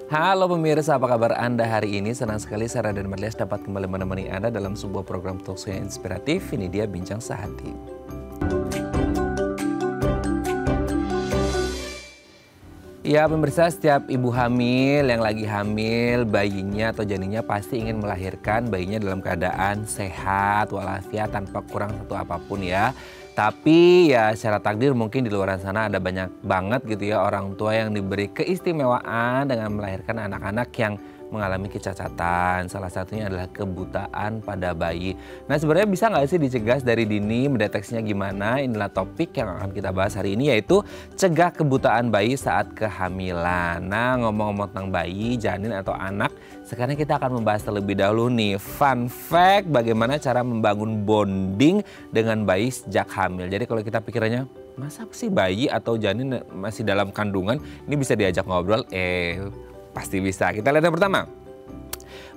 Halo pemirsa, apa kabar Anda hari ini? Senang sekali Sarah dan Marlias dapat kembali menemani Anda dalam sebuah program talkshow yang inspiratif. Ini dia Bincang Sehati. Ya pemirsa, setiap ibu hamil yang lagi hamil, bayinya atau janinnya pasti ingin melahirkan bayinya dalam keadaan sehat, walafiat, tanpa kurang satu apapun ya. Tapi ya secara takdir mungkin di luar sana ada banyak banget gitu ya orang tua yang diberi keistimewaan dengan melahirkan anak-anak yang mengalami kecacatan. Salah satunya adalah kebutaan pada bayi. Nah sebenarnya bisa nggak sih dicegah dari dini, mendeteksinya gimana? Inilah topik yang akan kita bahas hari ini, yaitu cegah kebutaan bayi saat kehamilan. Nah ngomong-ngomong tentang bayi, janin atau anak, sekarang kita akan membahas terlebih dahulu nih fun fact bagaimana cara membangun bonding dengan bayi sejak hamil. Jadi kalau kita pikirannya, masa sih bayi atau janin masih dalam kandungan ini bisa diajak ngobrol? Pasti bisa. Kita lihat yang pertama.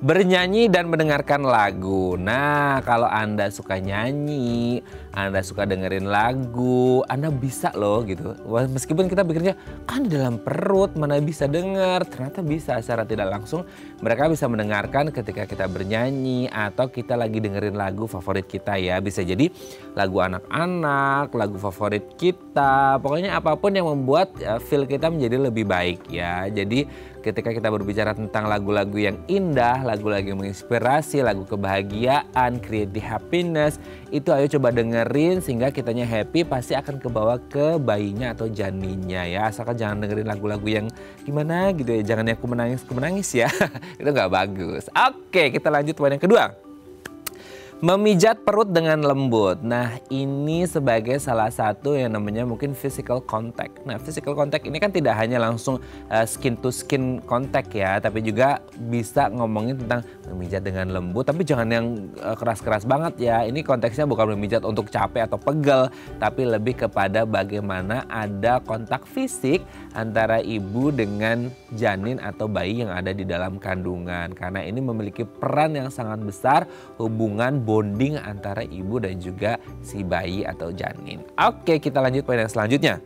Bernyanyi dan mendengarkan lagu. Nah, kalau Anda suka nyanyi, Anda suka dengerin lagu, Anda bisa loh gitu. Meskipun kita pikirnya, kan di dalam perut mana bisa dengar. Ternyata bisa secara tidak langsung. Mereka bisa mendengarkan ketika kita bernyanyi atau kita lagi dengerin lagu favorit kita ya. Bisa jadi lagu anak-anak, lagu favorit kita. Pokoknya apapun yang membuat feel kita menjadi lebih baik ya. Jadi ketika kita berbicara tentang lagu-lagu yang indah, lagu-lagu yang menginspirasi, lagu kebahagiaan, create the happiness, itu ayo coba dengerin sehingga kitanya happy, pasti akan kebawa ke bayinya atau janinnya ya. Asalkan jangan dengerin lagu-lagu yang gimana gitu ya, jangan yang aku menangis ya, itu nggak bagus. Oke, kita lanjut poin yang kedua. Memijat perut dengan lembut. Nah ini sebagai salah satu yang namanya mungkin physical contact. Nah physical contact ini kan tidak hanya langsung skin to skin contact ya. Tapi juga bisa ngomongin tentang memijat dengan lembut. Tapi jangan yang keras-keras banget ya. Ini konteksnya bukan memijat untuk capek atau pegel. Tapi lebih kepada bagaimana ada kontak fisik antara ibu dengan janin atau bayi yang ada di dalam kandungan. Karena ini memiliki peran yang sangat besar hubungan bonding antara ibu dan juga si bayi atau janin. Oke, kita lanjut poin yang selanjutnya.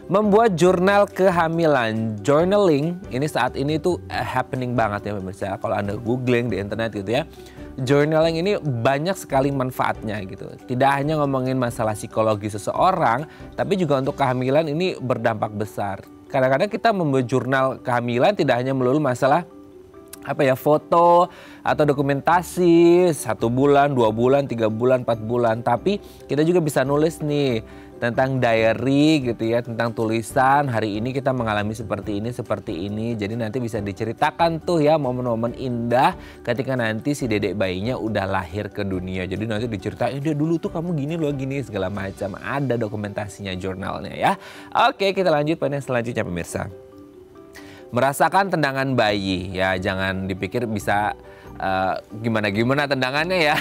Membuat jurnal kehamilan. Journaling ini saat ini tuh happening banget ya pemirsa. Kalau Anda googling di internet gitu ya. Journaling ini banyak sekali manfaatnya gitu. Tidak hanya ngomongin masalah psikologi seseorang, tapi juga untuk kehamilan ini berdampak besar. Kadang-kadang kita membuat jurnal kehamilan tidak hanya melulu masalah foto atau dokumentasi 1 bulan, 2 bulan, 3 bulan, 4 bulan. Tapi kita juga bisa nulis nih tentang diary gitu ya, tentang tulisan hari ini kita mengalami seperti ini. Jadi nanti bisa diceritakan tuh ya momen-momen indah ketika nanti si dedek bayinya udah lahir ke dunia. Jadi nanti diceritain, dia dulu tuh kamu gini loh, gini segala macam. Ada dokumentasinya, jurnalnya ya. Oke, kita lanjut pada yang selanjutnya pemirsa. Merasakan tendangan bayi ya, jangan dipikir bisa gimana-gimana tendangannya ya.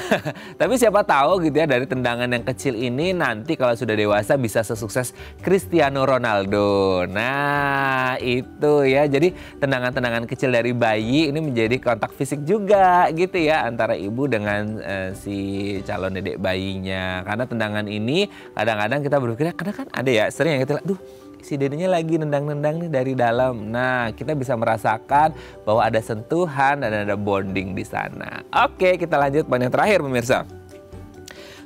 Tapi siapa tahu gitu ya, dari tendangan yang kecil ini nanti kalau sudah dewasa bisa sesukses Cristiano Ronaldo. Nah itu ya, jadi tendangan-tendangan kecil dari bayi ini menjadi kontak fisik juga gitu ya antara ibu dengan si calon dedek bayinya. Karena tendangan ini kadang-kadang kita berpikir, kadang kan ada ya sering yang kita lihat, si dedenya lagi nendang-nendang nih dari dalam. Nah, kita bisa merasakan bahwa ada sentuhan dan ada bonding di sana. Oke, kita lanjut poin yang terakhir pemirsa.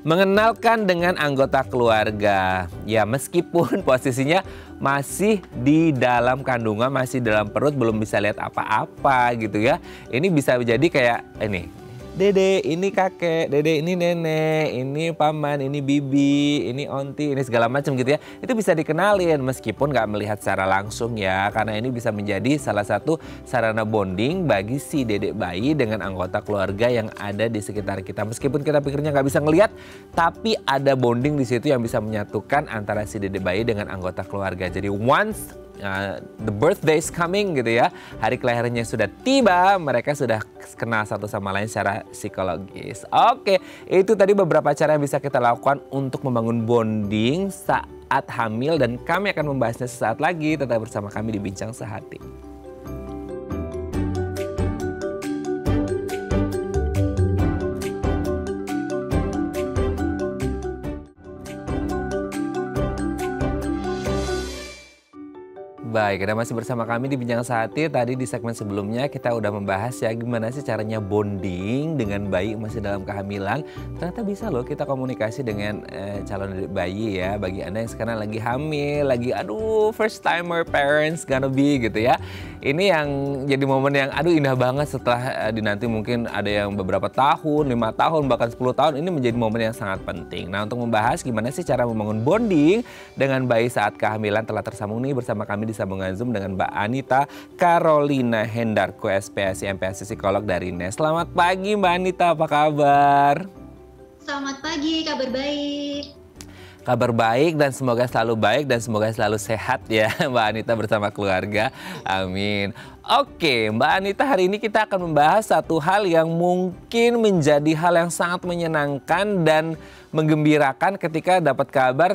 Mengenalkan dengan anggota keluarga. Ya, meskipun posisinya masih di dalam kandungan, masih dalam perut, belum bisa lihat apa-apa gitu ya. Ini bisa jadi kayak ini. Dede, ini kakek, dede, ini nenek, ini paman, ini bibi, ini onti, ini segala macam gitu ya. Itu bisa dikenalin meskipun nggak melihat secara langsung ya. Karena ini bisa menjadi salah satu sarana bonding bagi si dedek bayi dengan anggota keluarga yang ada di sekitar kita. Meskipun kita pikirnya nggak bisa ngelihat, tapi ada bonding di situ yang bisa menyatukan antara si dedek bayi dengan anggota keluarga. Jadi once the birthday is coming gitu ya, hari kelahirannya sudah tiba, mereka sudah kenal satu sama lain secara psikologis. Oke, itu tadi beberapa cara yang bisa kita lakukan untuk membangun bonding saat hamil, dan kami akan membahasnya sesaat lagi. Tetap bersama kami di Bincang Sehati. Baik, Anda masih bersama kami di Bincang Sehati. Tadi di segmen sebelumnya kita udah membahas ya gimana sih caranya bonding dengan bayi masih dalam kehamilan. Ternyata bisa loh kita komunikasi dengan calon bayi ya. Bagi Anda yang sekarang lagi hamil, lagi aduh first timer parents gonna be gitu ya. Ini yang jadi momen yang aduh indah banget setelah dinanti mungkin ada yang beberapa tahun, 5 tahun, bahkan 10 tahun. Ini menjadi momen yang sangat penting. Nah, untuk membahas gimana sih cara membangun bonding dengan bayi saat kehamilan telah tersambung nih bersama kami di sambungan Zoom dengan Mbak Anita Carolina Hendarko, SPSI MPASI Psikolog dari NES. Selamat pagi Mbak Anita, apa kabar? Selamat pagi, kabar baik. Kabar baik dan semoga selalu baik dan semoga selalu sehat ya Mbak Anita bersama keluarga. Amin. Oke Mbak Anita, hari ini kita akan membahas satu hal yang mungkin menjadi hal yang sangat menyenangkan dan menggembirakan ketika dapat kabar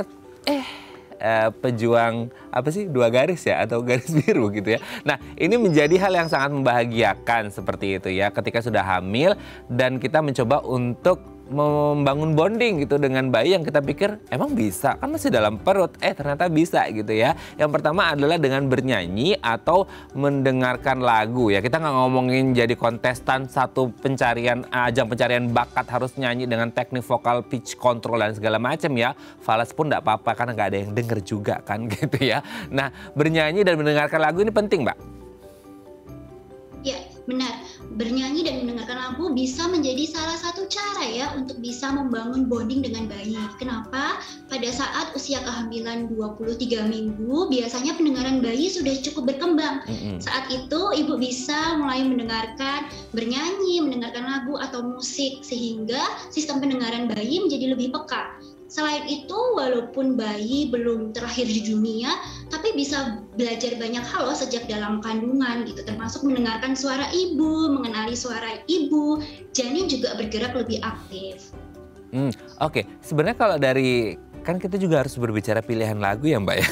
pejuang apa sih 2 garis ya atau garis biru gitu ya. Nah ini menjadi hal yang sangat membahagiakan seperti itu ya ketika sudah hamil dan kita mencoba untuk membangun bonding gitu dengan bayi yang kita pikir emang bisa kan masih dalam perut, ternyata bisa gitu ya. Yang pertama adalah dengan bernyanyi atau mendengarkan lagu ya. Kita nggak ngomongin jadi kontestan satu ajang pencarian bakat harus nyanyi dengan teknik vokal, pitch control dan segala macam ya. Fals pun nggak apa-apa karena nggak ada yang denger juga kan gitu ya. Nah bernyanyi dan mendengarkan lagu ini penting Mbak. Ya, benar. Bernyanyi dan mendengarkan lagu bisa menjadi salah satu cara ya untuk bisa membangun bonding dengan bayi. Kenapa? Pada saat usia kehamilan 23 minggu, biasanya pendengaran bayi sudah cukup berkembang. Saat itu ibu bisa mulai mendengarkan, bernyanyi, mendengarkan lagu atau musik sehingga sistem pendengaran bayi menjadi lebih peka. Selain itu, walaupun bayi belum terlahir di dunia, tapi bisa belajar banyak hal loh sejak dalam kandungan gitu, termasuk mendengarkan suara ibu, mengenali suara ibu, janin juga bergerak lebih aktif. Oke. Sebenarnya kalau dari kan kita juga harus berbicara pilihan lagu ya Mbak ya.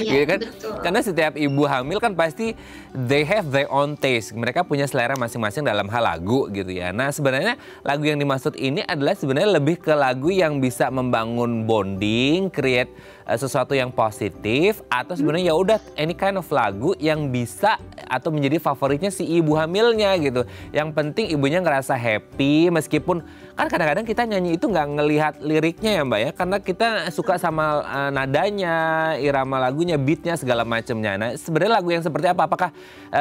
Iya, gitu kan? betul. Karena setiap ibu hamil kan pasti they have their own taste. Mereka punya selera masing-masing dalam hal lagu gitu ya. Nah sebenarnya lagu yang dimaksud ini adalah sebenarnya lebih ke lagu yang bisa membangun bonding, create sesuatu yang positif, atau sebenarnya ya udah any kind of lagu yang bisa atau menjadi favoritnya si ibu hamilnya gitu. Yang penting ibunya ngerasa happy meskipun kan kadang-kadang kita nyanyi itu nggak ngelihat liriknya ya Mbak ya, karena kita suka sama nadanya, irama lagunya, beatnya segala macamnya. Nah sebenarnya lagu yang seperti apa? Apakah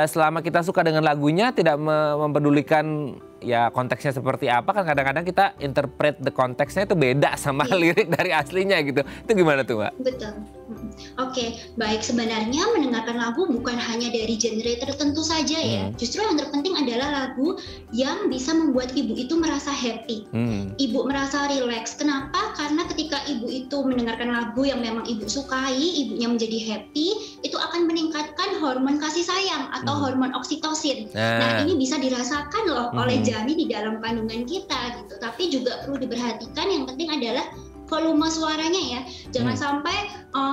selama kita suka dengan lagunya tidak mempedulikan ya konteksnya seperti apa, kan kadang-kadang kita interpret the konteksnya itu beda sama lirik dari aslinya gitu. Itu gimana tuh Mbak? Betul. Oke, baik. Sebenarnya mendengarkan lagu bukan hanya dari genre tertentu saja ya. Justru yang terpenting adalah lagu yang bisa membuat ibu itu merasa happy. Ibu merasa rileks. Kenapa? Karena ketika ibu itu mendengarkan lagu yang memang ibu sukai, ibunya menjadi happy, itu akan meningkatkan hormon kasih sayang atau hormon oksitosin. Nah, ini bisa dirasakan loh oleh janin di dalam kandungan kita gitu. Tapi juga perlu diperhatikan yang penting adalah volume suaranya ya. Jangan sampai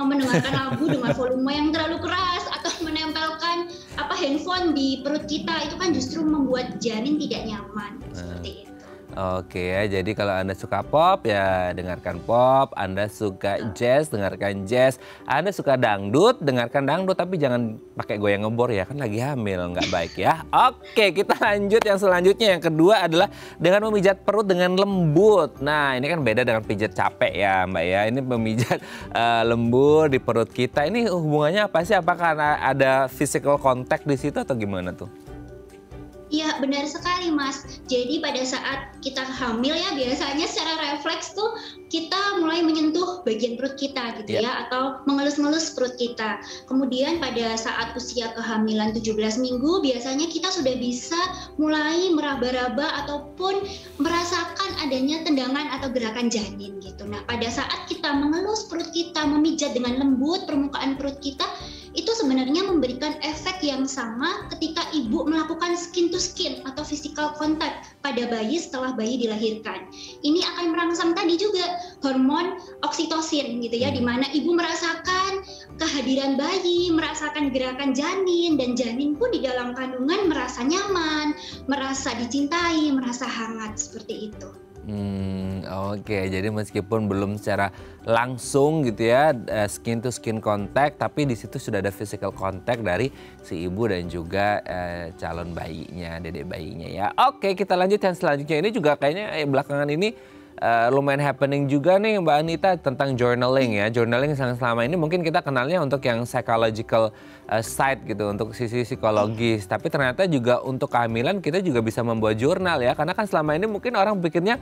mendengarkan lagu dengan volume yang terlalu keras atau menempelkan handphone di perut kita, itu kan justru membuat janin tidak nyaman seperti itu. Oke ya, jadi kalau Anda suka pop ya dengarkan pop, Anda suka jazz dengarkan jazz, Anda suka dangdut dengarkan dangdut, tapi jangan pakai goyang ngebor ya, kan lagi hamil nggak baik ya. Oke, kita lanjut yang selanjutnya, yang kedua adalah dengan memijat perut dengan lembut. Nah ini kan beda dengan pijat capek ya Mbak ya, ini memijat lembut di perut kita. Ini hubungannya apa sih? Apakah ada physical contact di situ atau gimana tuh? Iya, benar sekali Mas. Jadi pada saat kita hamil ya biasanya secara refleks tuh kita mulai menyentuh bagian perut kita gitu ya, atau mengelus-ngelus perut kita. Kemudian pada saat usia kehamilan 17 minggu biasanya kita sudah bisa mulai meraba-raba ataupun merasakan adanya tendangan atau gerakan janin gitu. Nah, pada saat kita mengelus perut kita, memijat dengan lembut permukaan perut kita, itu sebenarnya memberikan efek yang sama ketika ibu melakukan skin to skin atau physical contact pada bayi setelah bayi dilahirkan. Ini akan merangsang tadi juga hormon oksitosin gitu ya, di mana ibu merasakan kehadiran bayi, merasakan gerakan janin, dan janin pun di dalam kandungan merasa nyaman, merasa dicintai, merasa hangat seperti itu. Oke. Jadi meskipun belum secara langsung gitu ya, skin to skin contact, tapi di situ sudah ada physical contact dari si ibu dan juga calon bayinya, dedek bayinya ya. Oke, kita lanjut yang selanjutnya. Ini juga kayaknya belakangan ini lumayan happening juga nih Mbak Anita tentang journaling ya. Journaling yang selama ini mungkin kita kenalnya untuk yang psychological side gitu, untuk sisi psikologis. Tapi ternyata juga untuk kehamilan kita juga bisa membuat jurnal ya. Karena kan selama ini mungkin orang pikirnya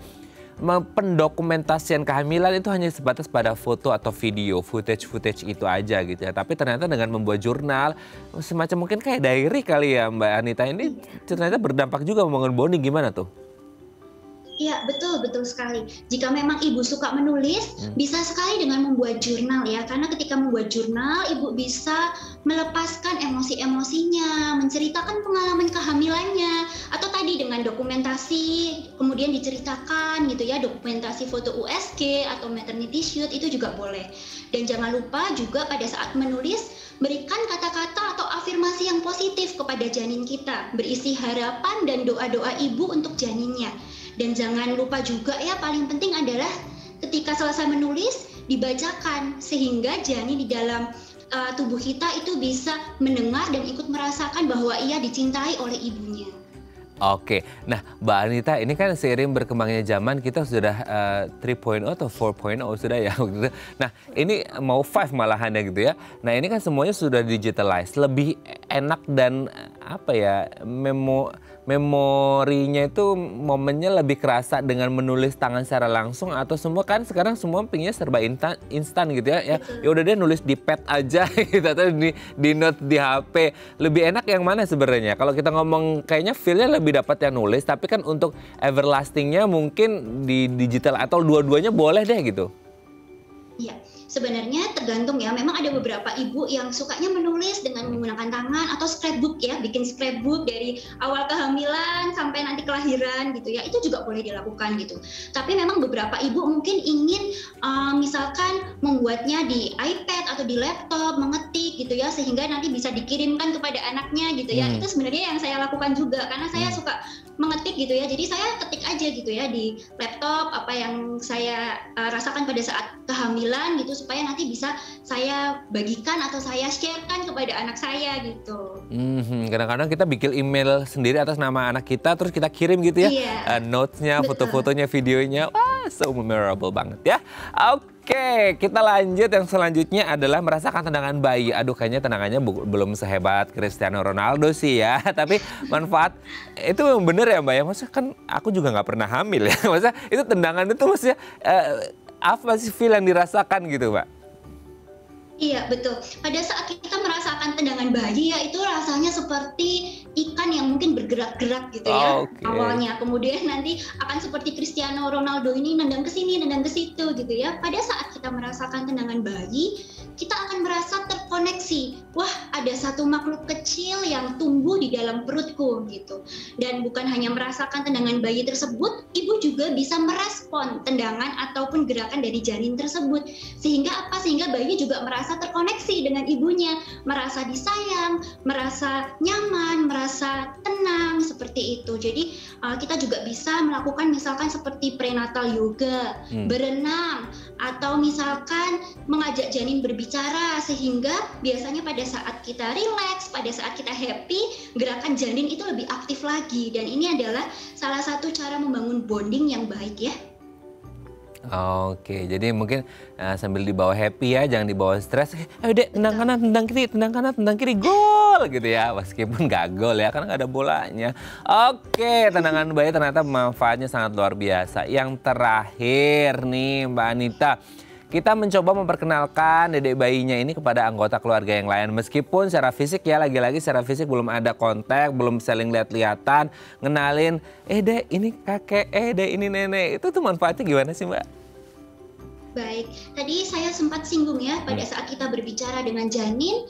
pendokumentasian kehamilan itu hanya sebatas pada foto atau video, footage itu aja gitu ya. Tapi ternyata dengan membuat jurnal, semacam mungkin kayak diary kali ya Mbak Anita, ini ternyata berdampak juga membangun bonding, gimana tuh? Iya, betul, betul sekali. Jika memang ibu suka menulis, bisa sekali dengan membuat jurnal ya. Karena ketika membuat jurnal, ibu bisa melepaskan emosi-emosinya, menceritakan pengalaman kehamilannya, atau tadi dengan dokumentasi, kemudian diceritakan gitu ya, dokumentasi foto USG atau maternity shoot itu juga boleh. Dan jangan lupa juga pada saat menulis, berikan kata-kata atau afirmasi yang positif kepada janin kita, berisi harapan dan doa-doa ibu untuk janinnya. Dan jangan lupa juga ya, paling penting adalah ketika selesai menulis, dibacakan sehingga janin di dalam tubuh kita itu bisa mendengar dan ikut merasakan bahwa ia dicintai oleh ibunya. Oke, nah Mbak Anita, ini kan seiring berkembangnya zaman kita sudah 3.0 atau 4.0 sudah ya gitu. Nah ini mau 5 malahan ya gitu ya. Nah ini kan semuanya sudah digitalized, lebih enak dan apa ya, memorinya itu momennya lebih kerasa dengan menulis tangan secara langsung, atau semua kan sekarang semua pinginnya serba instan gitu ya. Ya udah deh nulis di pad aja gitu, atau di note di HP. Lebih enak yang mana sebenarnya? Kalau kita ngomong kayaknya feel-nya lebih dapat yang nulis, tapi kan untuk everlastingnya mungkin di digital, atau dua-duanya boleh deh gitu. Iya, sebenarnya tergantung ya. Memang ada beberapa ibu yang sukanya menulis dengan menggunakan tangan atau scrapbook ya, bikin scrapbook dari awal kehamilan sampai nanti kelahiran gitu ya. Itu juga boleh dilakukan gitu. Tapi memang beberapa ibu mungkin ingin misalkan membuatnya di iPad atau di laptop, mengetik gitu ya, sehingga nanti bisa dikirimkan kepada anaknya gitu ya. Itu sebenarnya yang saya lakukan juga, karena saya suka mengetik gitu ya. Jadi saya ketik aja gitu ya di laptop apa yang saya rasakan pada saat kehamilan gitu, supaya nanti bisa saya bagikan atau saya sharekan kepada anak saya gitu. Kadang-kadang kita bikin email sendiri atas nama anak kita, terus kita kirim gitu ya, notes-nya, foto-fotonya, videonya. Wah, so memorable banget ya. Oke, kita lanjut. Yang selanjutnya adalah merasakan tendangan bayi. Aduh, kayaknya tendangannya belum sehebat Cristiano Ronaldo sih ya. Tapi manfaat itu memang bener ya Mbak ya. Maksudnya kan aku juga nggak pernah hamil ya. Maksudnya itu tendangan itu maksudnya apa sih feel yang dirasakan gitu Mbak? Iya, betul. Pada saat kita merasakan tendangan bayi ya, itu rasanya seperti ikan yang mungkin bergerak-gerak gitu ya awalnya. Kemudian nanti akan seperti Cristiano Ronaldo ini nendang ke sini, nendang ke situ gitu ya. Pada saat kita merasakan tendangan bayi, kita akan merasa terkoneksi. Wah, ada satu makhluk kecil yang tumbuh di dalam perutku gitu. Dan bukan hanya merasakan tendangan bayi tersebut, ibu juga bisa merespon tendangan ataupun gerakan dari janin tersebut. Sehingga apa? Sehingga bayi juga merasa terkoneksi dengan ibunya, merasa disayang, merasa nyaman, merasa tenang seperti itu. Jadi kita juga bisa melakukan misalkan seperti prenatal yoga, berenang, atau misalkan mengajak janin berbicara, sehingga biasanya pada saat kita relax, pada saat kita happy, gerakan janin itu lebih aktif lagi. Dan ini adalah salah satu cara membangun bonding yang baik ya. Oke, jadi mungkin sambil dibawa happy ya, jangan dibawa stres. Ayo dek, tendang kanan, tendang kiri, tendang kanan, tendang kiri, gol gitu ya. Meskipun nggak gol ya, karena nggak ada bolanya. Oke, tendangan bayi ternyata manfaatnya sangat luar biasa. Yang terakhir nih Mbak Anita, kita mencoba memperkenalkan dedek bayinya ini kepada anggota keluarga yang lain. Meskipun secara fisik ya, lagi-lagi secara fisik belum ada kontak, belum saling lihat-lihatan, ngenalin, dek ini kakek, dek ini nenek. Itu tuh manfaatnya gimana sih Mbak? Baik, tadi saya sempat singgung ya pada saat kita berbicara dengan janin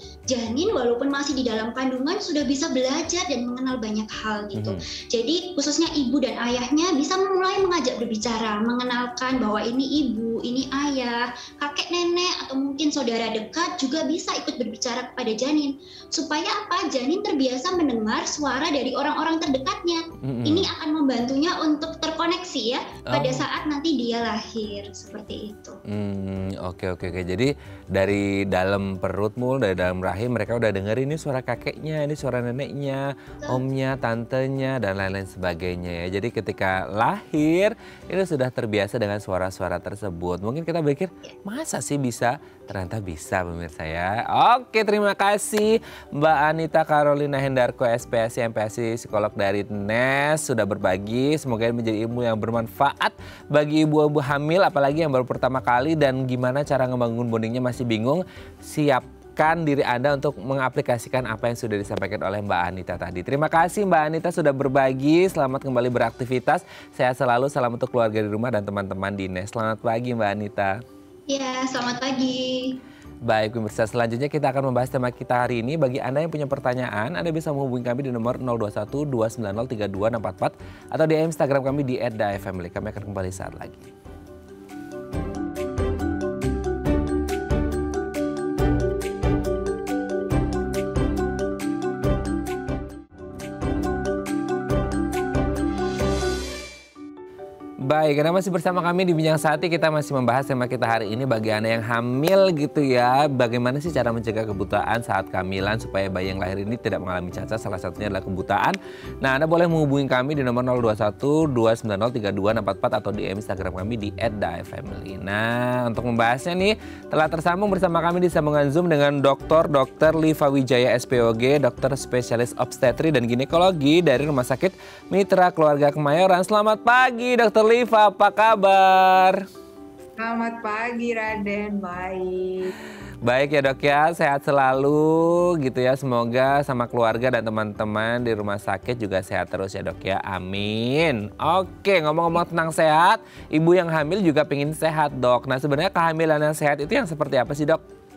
walaupun masih di dalam kandungan sudah bisa belajar dan mengenal banyak hal gitu. Jadi khususnya ibu dan ayahnya bisa mulai mengajak berbicara, mengenalkan bahwa ini ibu, ini ayah, kakek nenek atau mungkin saudara dekat juga bisa ikut berbicara kepada janin. Supaya apa? Janin terbiasa mendengar suara dari orang-orang terdekatnya. Ini akan membantunya untuk terkoneksi ya pada saat nanti dia lahir, seperti itu. Oke. Jadi dari dalam perutmu, dari dalam rahim mereka udah denger ini suara kakeknya, ini suara neneknya, omnya, tantenya, dan lain-lain sebagainya ya. Jadi ketika lahir ini sudah terbiasa dengan suara-suara tersebut. Mungkin kita pikir masa sih bisa? Ternyata bisa pemirsa ya. Oke, terima kasih Mbak Anita Carolina Hendarko SPSI MPSI psikolog dari NES sudah berbagi. Semoga ini menjadi ilmu yang bermanfaat bagi ibu-ibu hamil apalagi yang baru pertama kali dan gimana cara ngebangun bondingnya masih bingung. Siapkan diri Anda untuk mengaplikasikan apa yang sudah disampaikan oleh Mbak Anita tadi. Terima kasih Mbak Anita sudah berbagi. Selamat kembali beraktivitas. Sehat selalu, salam untuk keluarga di rumah dan teman-teman di NES. Selamat pagi Mbak Anita. Ya, selamat pagi. Baik pemirsa, selanjutnya kita akan membahas tema kita hari ini. Bagi Anda yang punya pertanyaan, Anda bisa menghubungi kami di nomor 021 290 32644 atau di Instagram kami di @daefamily. Kami akan kembali saat lagi. Baik, karena masih bersama kami di Bincang Sati, kita masih membahas tema kita hari ini bagi Anda yang hamil gitu ya. Bagaimana sih cara mencegah kebutaan saat kehamilan supaya bayi yang lahir ini tidak mengalami cacat, salah satunya adalah kebutaan. Nah, Anda boleh menghubungi kami di nomor 021 290 32644 atau di Instagram kami di @daefamily. Nah, untuk membahasnya nih telah tersambung bersama kami di sambungan Zoom dengan Dr. Liva Wijaya SPOG, dokter spesialis obstetri dan ginekologi dari Rumah Sakit Mitra Keluarga Kemayoran. Selamat pagi Dr. Liva, apa kabar? Selamat pagi Raden, baik. Baik ya dok ya, sehat selalu gitu ya. Semoga sama keluarga dan teman-teman di rumah sakit juga sehat terus ya dok ya, amin. Oke, ngomong-ngomong tentang sehat, ibu yang hamil juga pengen sehat dok. Nah sebenarnya kehamilan yang sehat itu yang seperti apa sih dok?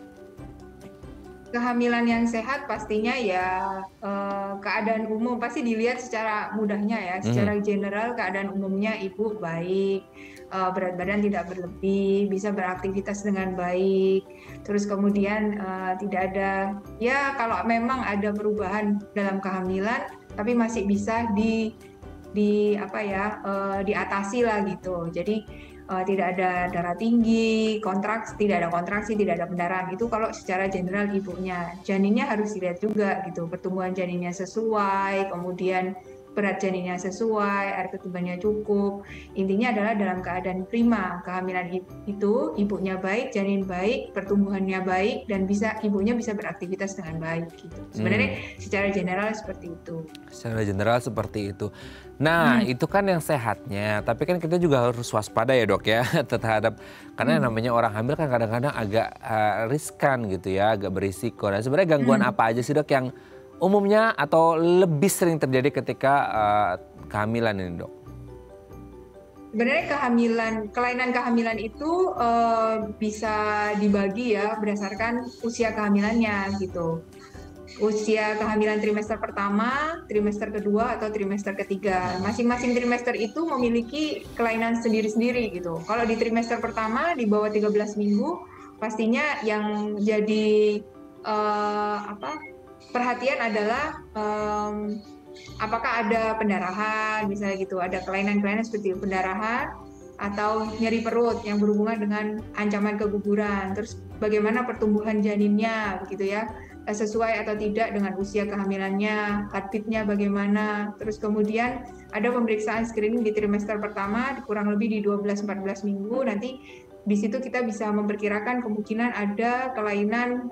Kehamilan yang sehat pastinya ya keadaan umum pasti dilihat secara mudahnya ya. Secara general keadaan umumnya ibu baik, berat badan tidak berlebih, bisa beraktivitas dengan baik. Terus kemudian tidak ada, ya kalau memang ada perubahan dalam kehamilan, tapi masih bisa diatasi lah gitu. Jadi tidak ada darah tinggi, tidak ada kontraksi, tidak ada pendarahan. Itu kalau secara general ibunya. Janinnya harus dilihat juga gitu, pertumbuhan janinnya sesuai, kemudian berat janinnya sesuai, air ketubannya cukup. Intinya adalah dalam keadaan prima. Kehamilan itu ibunya baik, janin baik, pertumbuhannya baik, dan ibunya bisa beraktivitas dengan baik gitu. Sebenarnya secara general seperti itu. Secara general seperti itu. Nah itu kan yang sehatnya, tapi kan kita juga harus waspada ya dok ya terhadap, karena yang namanya orang hamil kan kadang-kadang agak riskan gitu ya, agak berisiko. Nah sebenarnya gangguan apa aja sih dok yang umumnya atau lebih sering terjadi ketika kehamilan ini dok? Sebenarnya kelainan kehamilan itu bisa dibagi ya berdasarkan usia kehamilannya gitu. Usia kehamilan trimester pertama, trimester kedua, atau trimester ketiga. Masing-masing trimester itu memiliki kelainan sendiri-sendiri gitu. Kalau di trimester pertama di bawah 13 minggu, pastinya yang jadi perhatian adalah apakah ada pendarahan, misalnya gitu, ada kelainan-kelainan seperti pendarahan atau nyeri perut yang berhubungan dengan ancaman keguguran. Terus bagaimana pertumbuhan janinnya, begitu ya, sesuai atau tidak dengan usia kehamilannya, heartbeat-nya bagaimana. Terus kemudian ada pemeriksaan screening di trimester pertama, kurang lebih di 12-14 minggu. Nanti di situ kita bisa memperkirakan kemungkinan ada kelainan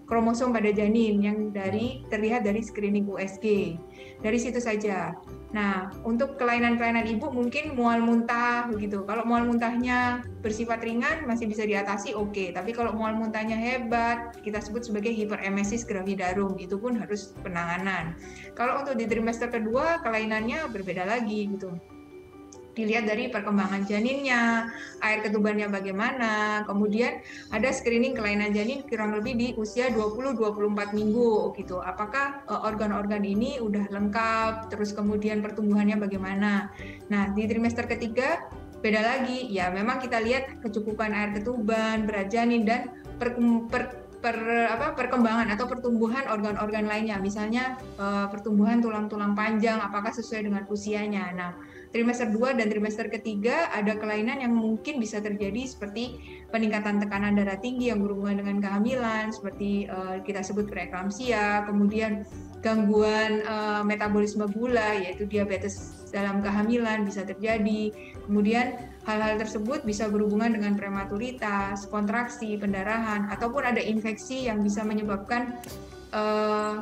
kromosom pada janin yang terlihat dari screening USG. Dari situ saja. Nah, untuk kelainan-kelainan ibu mungkin mual muntah begitu. Kalau mual muntahnya bersifat ringan masih bisa diatasi, oke. Tapi kalau mual muntahnya hebat, kita sebut sebagai hiperemesis gravidarum, itu pun harus penanganan. Kalau untuk di trimester kedua kelainannya berbeda lagi gitu. dilihat dari perkembangan janinnya, air ketubannya bagaimana, kemudian ada screening kelainan janin kurang lebih di usia 20-24 minggu gitu. Apakah organ-organ ini udah lengkap, terus kemudian pertumbuhannya bagaimana. Nah, di trimester ketiga beda lagi, ya memang kita lihat kecukupan air ketuban, berat janin, dan perkembangan atau pertumbuhan organ-organ lainnya, misalnya pertumbuhan tulang-tulang panjang, apakah sesuai dengan usianya. Nah, trimester 2 dan trimester ketiga ada kelainan yang mungkin bisa terjadi seperti peningkatan tekanan darah tinggi yang berhubungan dengan kehamilan, seperti kita sebut preeklamsia, kemudian gangguan metabolisme gula, yaitu diabetes dalam kehamilan bisa terjadi. Kemudian hal-hal tersebut bisa berhubungan dengan prematuritas, kontraksi, pendarahan, ataupun ada infeksi yang bisa menyebabkan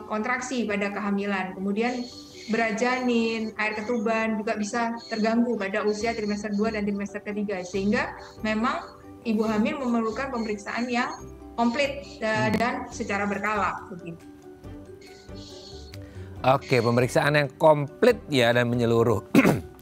kontraksi pada kehamilan. Kemudian berat janin, air ketuban juga bisa terganggu pada usia trimester 2 dan trimester ketiga, sehingga memang ibu hamil memerlukan pemeriksaan yang komplit dan secara berkala begitu. Oke, pemeriksaan yang komplit ya dan menyeluruh.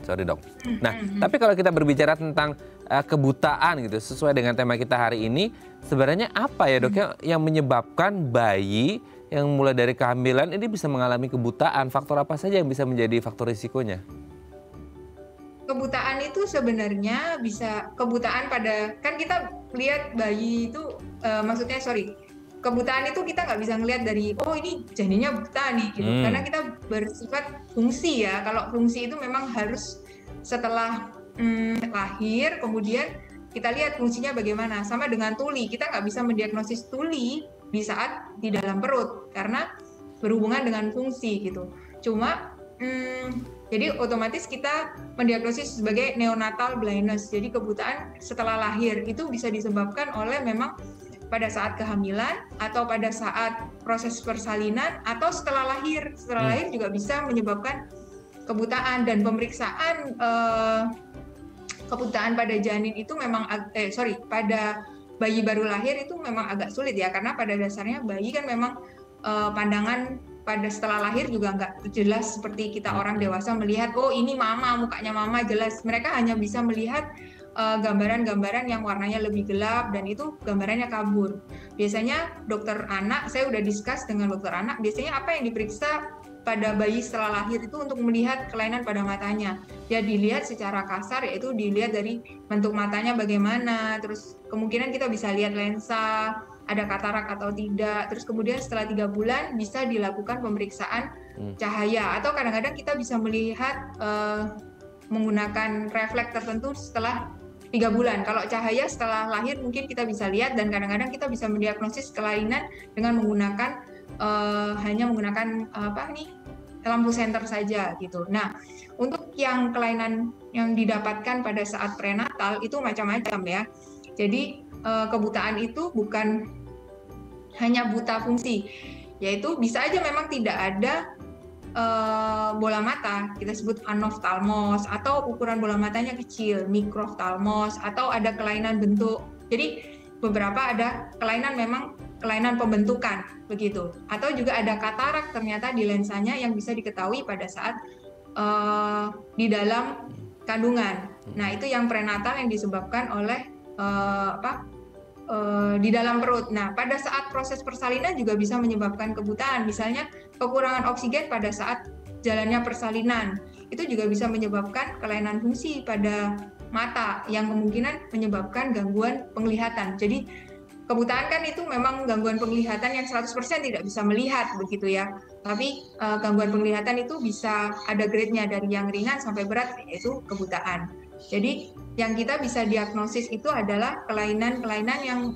Sorry dok. Nah, tapi kalau kita berbicara tentang kebutaan gitu, sesuai dengan tema kita hari ini, sebenarnya apa ya dok yang menyebabkan bayi yang mulai dari kehamilan ini bisa mengalami kebutaan? Faktor apa saja yang bisa menjadi faktor risikonya? Kebutaan itu sebenarnya bisa kebutaan pada, kan kita lihat bayi itu, kebutaan itu kita nggak bisa ngelihat dari, oh ini janinnya buta nih, gitu. Karena kita bersifat fungsi ya. Kalau fungsi itu memang harus setelah lahir, kemudian kita lihat fungsinya bagaimana. Sama dengan tuli, kita nggak bisa mendiagnosis tuli di saat di dalam perut, karena berhubungan dengan fungsi gitu. Cuma, jadi otomatis kita mendiagnosis sebagai neonatal blindness. Jadi kebutaan setelah lahir itu bisa disebabkan oleh memang pada saat kehamilan atau pada saat proses persalinan atau setelah lahir. Setelah lahir juga bisa menyebabkan kebutaan, dan pemeriksaan kebutaan pada janin itu memang pada bayi baru lahir itu memang agak sulit ya, karena pada dasarnya bayi kan memang pandangan pada setelah lahir juga nggak jelas seperti kita orang dewasa melihat, oh ini mama, mukanya mama jelas. Mereka hanya bisa melihat gambaran-gambaran yang warnanya lebih gelap, dan itu gambarannya kabur. Biasanya dokter anak, saya udah discuss dengan dokter anak, biasanya apa yang diperiksa pada bayi setelah lahir itu untuk melihat kelainan pada matanya. Ya dilihat secara kasar, yaitu dilihat dari bentuk matanya bagaimana, terus kemungkinan kita bisa lihat lensa, ada katarak atau tidak. Terus kemudian setelah 3 bulan bisa dilakukan pemeriksaan cahaya, atau kadang-kadang kita bisa melihat menggunakan refleks tertentu setelah 3 bulan. Kalau cahaya setelah lahir mungkin kita bisa lihat, dan kadang-kadang kita bisa mendiagnosis kelainan dengan menggunakan hanya menggunakan lampu senter saja gitu. Nah, untuk yang kelainan yang didapatkan pada saat prenatal itu macam-macam ya. Jadi kebutaan itu bukan hanya buta fungsi, yaitu bisa aja memang tidak ada bola mata, kita sebut anoftalmos, atau ukuran bola matanya kecil, mikroftalmos, atau ada kelainan bentuk. Jadi beberapa ada kelainan memang kelainan pembentukan begitu, atau juga ada katarak ternyata di lensanya yang bisa diketahui pada saat di dalam kandungan. Nah itu yang prenatal yang disebabkan oleh di dalam perut. Nah, pada saat proses persalinan juga bisa menyebabkan kebutaan. Misalnya kekurangan oksigen pada saat jalannya persalinan. Itu juga bisa menyebabkan kelainan fungsi pada mata yang kemungkinan menyebabkan gangguan penglihatan. Jadi kebutaan kan itu memang gangguan penglihatan yang 100% tidak bisa melihat begitu ya. Tapi gangguan penglihatan itu bisa ada grade-nya dari yang ringan sampai berat, yaitu kebutaan. Jadi yang kita bisa diagnosis itu adalah kelainan-kelainan yang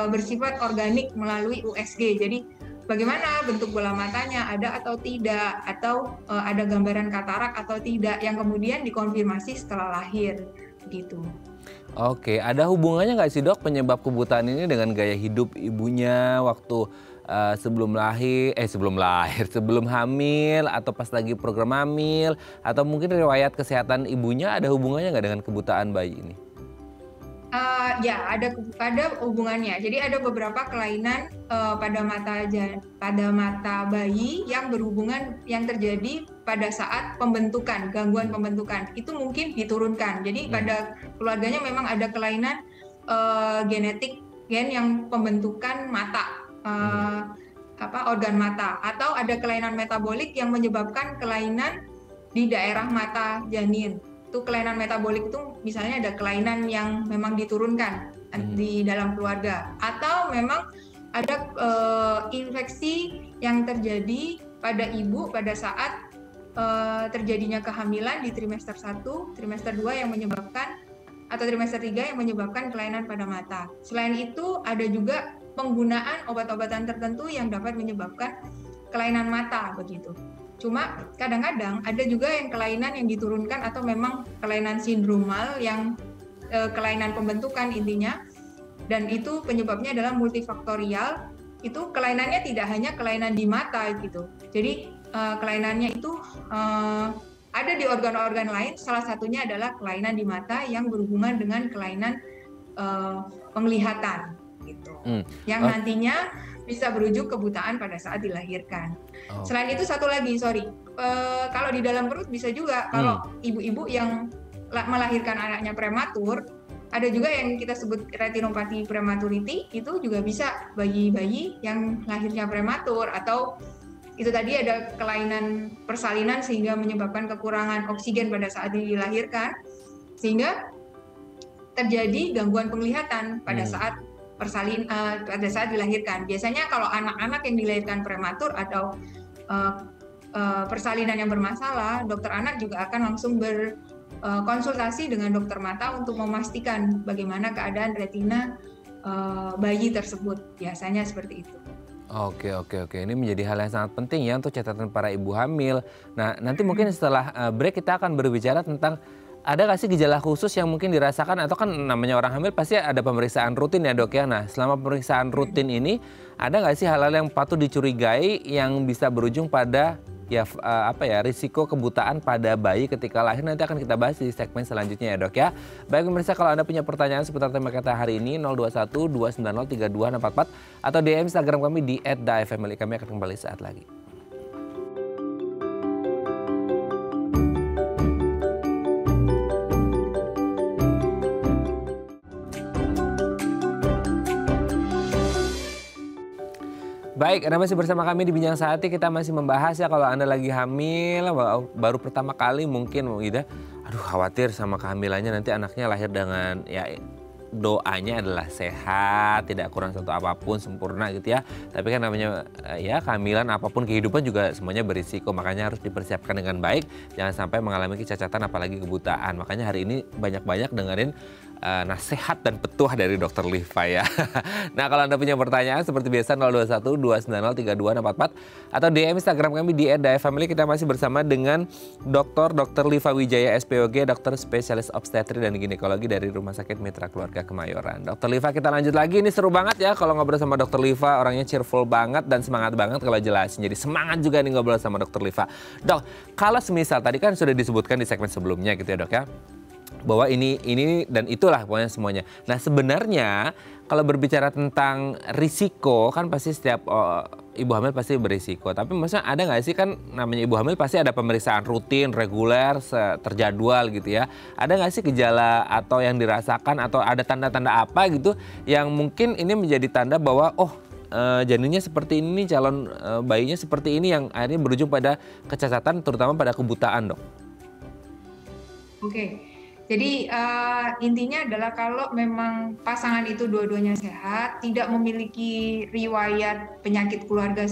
bersifat organik melalui USG. Jadi bagaimana bentuk bola matanya, ada atau tidak, atau ada gambaran katarak atau tidak, yang kemudian dikonfirmasi setelah lahir gitu. Oke, ada hubungannya nggak sih dok penyebab kebutaan ini dengan gaya hidup ibunya waktu sebelum hamil, atau pas lagi program hamil, atau mungkin riwayat kesehatan ibunya, ada hubungannya nggak dengan kebutaan bayi ini? Ya, ada hubungannya. Jadi ada beberapa kelainan pada mata bayi yang berhubungan yang terjadi pada saat pembentukan, gangguan pembentukan. Itu mungkin diturunkan. Jadi pada keluarganya memang ada kelainan genetik gen yang pembentukan mata, organ mata, atau ada kelainan metabolik yang menyebabkan kelainan di daerah mata janin. Itu kelainan metabolik itu misalnya ada kelainan yang memang diturunkan di dalam keluarga, atau memang ada infeksi yang terjadi pada ibu pada saat terjadinya kehamilan di trimester 1, trimester 2 yang menyebabkan, atau trimester 3 yang menyebabkan kelainan pada mata. Selain itu ada juga penggunaan obat-obatan tertentu yang dapat menyebabkan kelainan mata begitu. Cuma kadang-kadang ada juga yang kelainan yang diturunkan atau memang kelainan sindromal yang kelainan pembentukan intinya, dan itu penyebabnya adalah multifaktorial. Itu kelainannya tidak hanya kelainan di mata gitu. Jadi kelainannya itu ada di organ-organ lain, salah satunya adalah kelainan di mata yang berhubungan dengan kelainan penglihatan gitu. Yang nantinya bisa berujung kebutaan pada saat dilahirkan. Selain itu satu lagi, kalau di dalam perut bisa juga kalau ibu-ibu yang melahirkan anaknya prematur, ada juga yang kita sebut retinopati prematurity, itu juga bisa bayi-bayi yang lahirnya prematur, atau itu tadi ada kelainan persalinan sehingga menyebabkan kekurangan oksigen pada saat dilahirkan, sehingga terjadi gangguan penglihatan pada saat pada saat dilahirkan. Biasanya kalau anak-anak yang dilahirkan prematur atau persalinan yang bermasalah, dokter anak juga akan langsung berkonsultasi dengan dokter mata untuk memastikan bagaimana keadaan retina bayi tersebut. Biasanya seperti itu. Oke. Ini menjadi hal yang sangat penting ya untuk catatan para ibu hamil. Nah, nanti mungkin setelah break kita akan berbicara tentang ada nggak sih gejala khusus yang mungkin dirasakan, atau kan namanya orang hamil pasti ada pemeriksaan rutin ya dok ya. Nah, selama pemeriksaan rutin ini ada nggak sih hal-hal yang patut dicurigai yang bisa berujung pada risiko kebutaan pada bayi ketika lahir? Nanti akan kita bahas di segmen selanjutnya ya dok ya. Baik pemirsa, kalau Anda punya pertanyaan seputar tema kita hari ini 021 290 3244 atau DM Instagram kami di @daefamily. Kami akan kembali saat lagi. Baik, Anda masih bersama kami di Bincang Sehati. Kita masih membahas ya, kalau Anda lagi hamil, baru pertama kali mungkin gitu, aduh khawatir sama kehamilannya, nanti anaknya lahir dengan ya doanya adalah sehat, tidak kurang satu apapun, sempurna gitu ya. Tapi kan namanya ya kehamilan apapun kehidupan juga semuanya berisiko, makanya harus dipersiapkan dengan baik, jangan sampai mengalami kecacatan apalagi kebutaan. Makanya hari ini banyak-banyak dengerin nasihat dan petuah dari Dr. Liva ya. Nah, kalau Anda punya pertanyaan seperti biasa 021 290 3244 atau DM Instagram kami di @daefamily. Kita masih bersama dengan Dr. Liva Wijaya SPOG, dokter spesialis obstetri dan ginekologi dari Rumah Sakit Mitra Keluarga Kemayoran. Dr. Liva, kita lanjut lagi. Ini seru banget ya kalau ngobrol sama Dr. Liva, orangnya cheerful banget dan semangat banget kalau jelasin. Jadi semangat juga nih ngobrol sama Dr. Liva. Dok, kalau semisal tadi kan sudah disebutkan di segmen sebelumnya gitu ya dok ya, bahwa ini dan itulah pokoknya semuanya. Nah, sebenarnya kalau berbicara tentang risiko kan pasti setiap ibu hamil pasti berisiko. Tapi maksudnya ada nggak sih, kan namanya ibu hamil pasti ada pemeriksaan rutin, reguler, terjadwal gitu ya. Ada nggak sih gejala atau yang dirasakan atau ada tanda-tanda apa gitu yang mungkin ini menjadi tanda bahwa janinnya seperti ini, calon bayinya seperti ini, yang akhirnya berujung pada kecacatan terutama pada kebutaan, dok? Oke. Jadi intinya adalah kalau memang pasangan itu dua-duanya sehat, tidak memiliki riwayat penyakit keluarga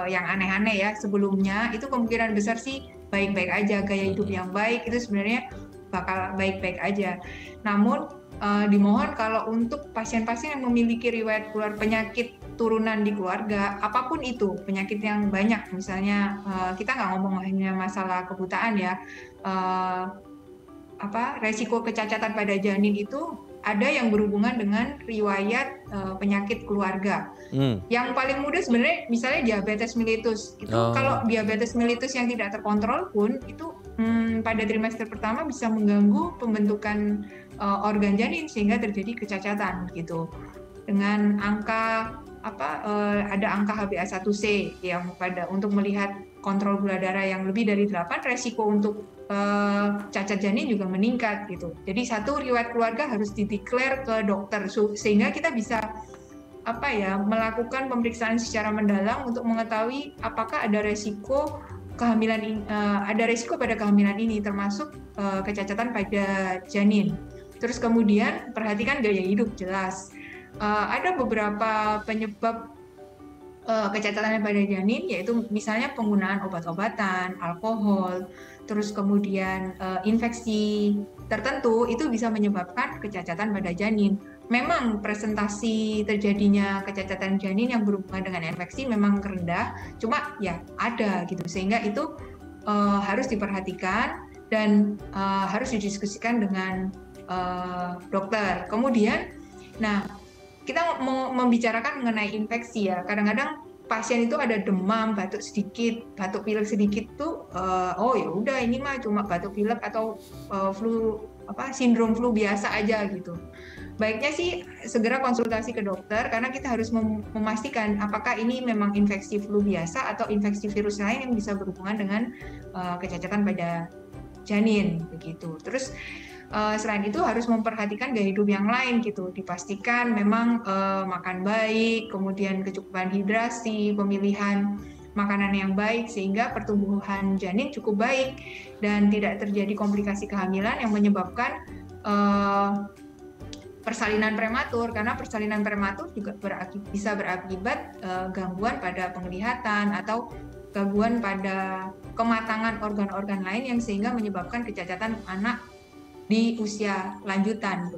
yang aneh-aneh ya sebelumnya, itu kemungkinan besar sih baik-baik aja, gaya hidup yang baik itu sebenarnya bakal baik-baik aja. Namun dimohon kalau untuk pasien-pasien yang memiliki riwayat keluar penyakit turunan di keluarga, apapun itu penyakit yang banyak, misalnya kita nggak ngomong hanya masalah kebutaan ya, resiko kecacatan pada janin itu ada yang berhubungan dengan riwayat penyakit keluarga. Yang paling mudah sebenarnya misalnya diabetes mellitus. Itu kalau diabetes mellitus yang tidak terkontrol pun itu pada trimester pertama bisa mengganggu pembentukan organ janin sehingga terjadi kecacatan gitu. Dengan angka ada angka HbA1c yang untuk melihat kontrol gula darah yang lebih dari 8, resiko untuk cacat janin juga meningkat gitu. Jadi satu, riwayat keluarga harus dideklar ke dokter sehingga kita bisa melakukan pemeriksaan secara mendalam untuk mengetahui apakah ada resiko kehamilan ada resiko pada kehamilan ini, termasuk kecacatan pada janin. Terus kemudian perhatikan gaya hidup, jelas. Ada beberapa penyebab kecacatan pada janin, yaitu misalnya penggunaan obat-obatan, alkohol, terus kemudian infeksi tertentu itu bisa menyebabkan kecacatan pada janin. Memang presentasi terjadinya kecacatan janin yang berhubungan dengan infeksi memang rendah, cuma ya ada gitu, sehingga itu harus diperhatikan dan harus didiskusikan dengan dokter. Kemudian, kita mau membicarakan mengenai infeksi ya. Kadang-kadang pasien itu ada demam, batuk sedikit, batuk pilek sedikit tuh, oh ya udah ini mah cuma batuk pilek atau sindrom flu biasa aja gitu. Baiknya sih segera konsultasi ke dokter karena kita harus memastikan apakah ini memang infeksi flu biasa atau infeksi virus lain yang bisa berhubungan dengan kecacatan pada janin begitu. Terus selain itu harus memperhatikan gaya hidup yang lain gitu, dipastikan memang makan baik, kemudian kecukupan hidrasi, pemilihan makanan yang baik sehingga pertumbuhan janin cukup baik dan tidak terjadi komplikasi kehamilan yang menyebabkan persalinan prematur, karena persalinan prematur juga bisa berakibat gangguan pada penglihatan atau gangguan pada kematangan organ-organ lain yang sehingga menyebabkan kecacatan anak di usia lanjutan.